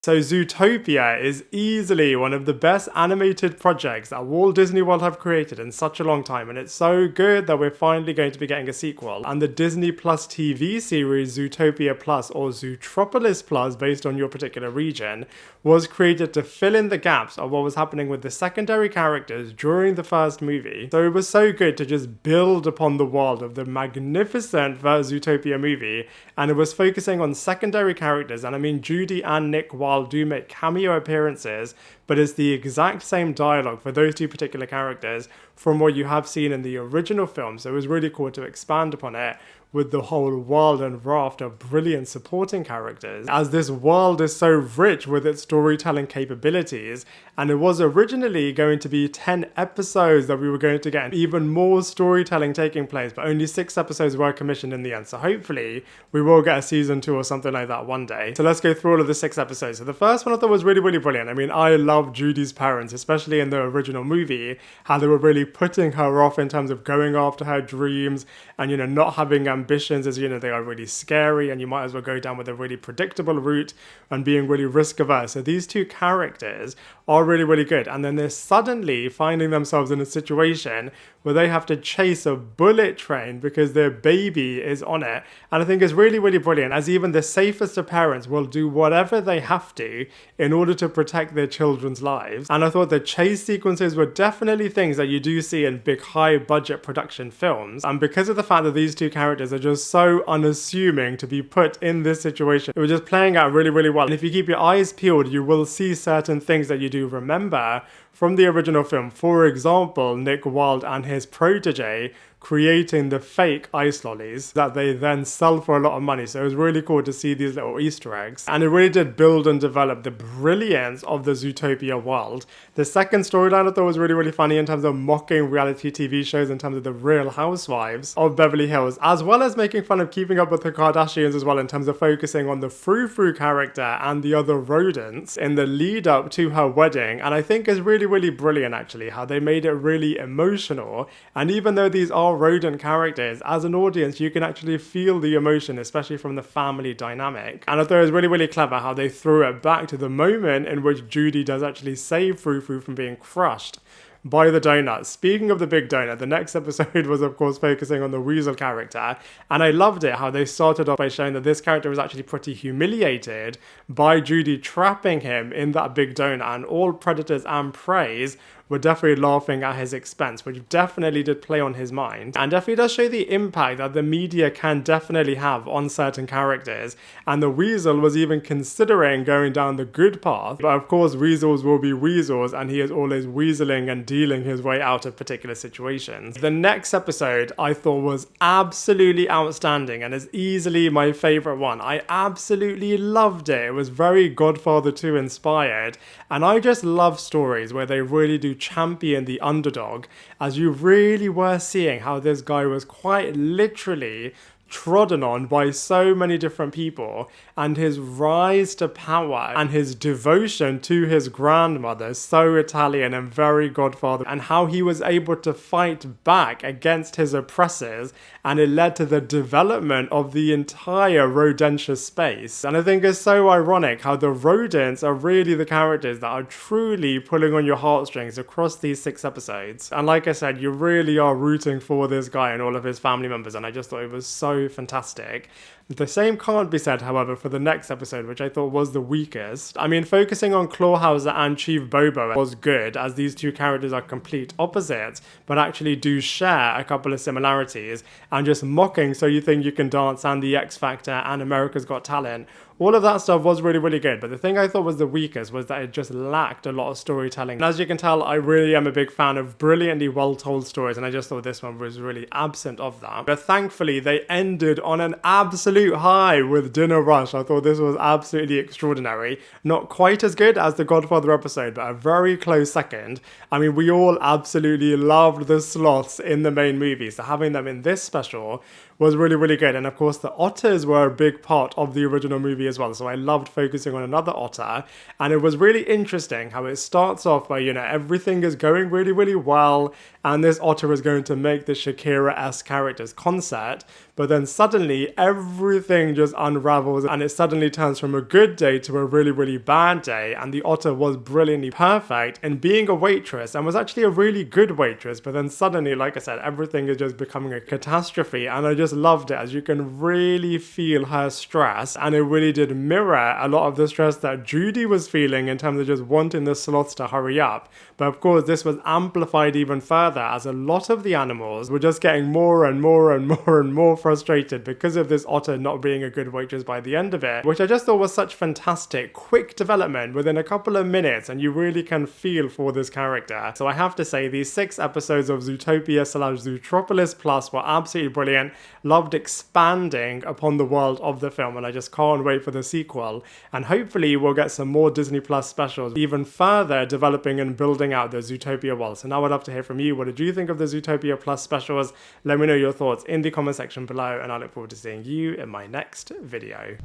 So Zootopia is easily one of the best animated projects that Walt Disney World have created in such a long time, and it's so good that we're finally going to be getting a sequel. And the Disney Plus TV series Zootopia Plus, or Zootropolis Plus based on your particular region, was created to fill in the gaps of what was happening with the secondary characters during the first movie. So it was so good to just build upon the world of the magnificent Zootopia movie, and it was focusing on secondary characters, and I mean Judy and Nick do make cameo appearances, but it's the exact same dialogue for those two particular characters from what you have seen in the original film. So it was really cool to expand upon it with the whole world and raft of brilliant supporting characters, as this world is so rich with its storytelling capabilities. And it was originally going to be 10 episodes that we were going to get, even more storytelling taking place, but only 6 episodes were commissioned in the end. So hopefully we will get a season 2 or something like that one day. So let's go through all of the 6 episodes. So the first one I thought was really, really brilliant. I mean, I love Judy's parents, especially in the original movie, how they were really putting her off in terms of going after her dreams and, not having ambitions, as they are really scary, and you might as well go down with a really predictable route and being really risk averse. So these two characters are really, really good. And then they're suddenly finding themselves in a situation where they have to chase a bullet train because their baby is on it. And I think it's really, really brilliant, as even the safest of parents will do whatever they have to in order to protect their children's lives. And I thought the chase sequences were definitely things that you do see in big high budget production films. And because of the fact that these two characters are just so unassuming to be put in this situation, it was just playing out really, really well. And if you keep your eyes peeled, you will see certain things that you do remember from the original film. For example, Nick Wilde and his protege creating the fake ice lollies that they then sell for a lot of money. So it was really cool to see these little Easter eggs. And it really did build and develop the brilliance of the Zootopia world. The second storyline I thought was really, really funny in terms of mocking reality TV shows, in terms of the Real Housewives of Beverly Hills, as well as making fun of Keeping Up with the Kardashians as well, in terms of focusing on the Frou-Frou character and the other rodents in the lead up to her wedding. And I think it's really, really brilliant actually how they made it really emotional. And even though these are rodent characters, as an audience you can actually feel the emotion, especially from the family dynamic. And I thought it was really, really clever how they threw it back to the moment in which Judy does actually save Frou-Frou from being crushed by the donut. Speaking of the big donut, the next episode was of course focusing on the Weasel character, and I loved it how they started off by showing that this character was actually pretty humiliated by Judy trapping him in that big donut, and all predators and preys were definitely laughing at his expense, which definitely did play on his mind, and definitely does show the impact that the media can definitely have on certain characters. And the Weasel was even considering going down the good path, but of course weasels will be weasels, and he is always weaseling and dealing his way out of particular situations. The next episode I thought was absolutely outstanding and is easily my favorite one. I absolutely loved it. It was very Godfather 2 inspired, and I just love stories where they really do champion the underdog, as you really were seeing how this guy was quite literally trodden on by so many different people, and his rise to power and his devotion to his grandmother, so Italian and very Godfather, and how he was able to fight back against his oppressors, and it led to the development of the entire rodentia space. And I think it's so ironic how the rodents are really the characters that are truly pulling on your heartstrings across these 6 episodes. And like I said, you really are rooting for this guy and all of his family members, and I just thought it was so fantastic. The same can't be said, however, for the next episode, which I thought was the weakest. I mean, focusing on Clawhauser and Chief Bobo was good, as these two characters are complete opposites, but actually do share a couple of similarities, and just mocking So You Think You Can Dance and The X Factor and America's Got Talent. All of that stuff was really, really good, but the thing I thought was the weakest was that it just lacked a lot of storytelling. And as you can tell, I really am a big fan of brilliantly well-told stories, and I just thought this one was really absent of that. But thankfully, they ended on an absolute high with Dinner Rush. I thought this was absolutely extraordinary. Not quite as good as the Godfather episode, but a very close second. I mean, we all absolutely loved the sloths in the main movie, so having them in this special was really, really good. And of course, the otters were a big part of the original movie as well, so I loved focusing on another otter. And it was really interesting how it starts off by, everything is going really, really well, and this otter is going to make the Shakira-esque character's concert, but then suddenly everything just unravels and it suddenly turns from a good day to a really, really bad day. And the otter was brilliantly perfect in being a waitress and was actually a really good waitress, but then suddenly, like I said, everything is just becoming a catastrophe. And I just loved it, as you can really feel her stress, and it really did mirror a lot of the stress that Judy was feeling in terms of just wanting the sloths to hurry up. But of course, this was amplified even further as a lot of the animals were just getting more and more and more and more frustrated because of this otter not being a good waitress by the end of it, which I just thought was such fantastic, quick development within a couple of minutes, and you really can feel for this character. So I have to say, these 6 episodes of Zootopia / Zootropolis Plus were absolutely brilliant. Loved expanding upon the world of the film, and I just can't wait for the sequel. And hopefully we'll get some more Disney Plus specials, even further developing and building out the Zootopia world. So now I'd love to hear from you. What did you think of the Zootopia Plus specials? Let me know your thoughts in the comment section below, and I look forward to seeing you in my next video.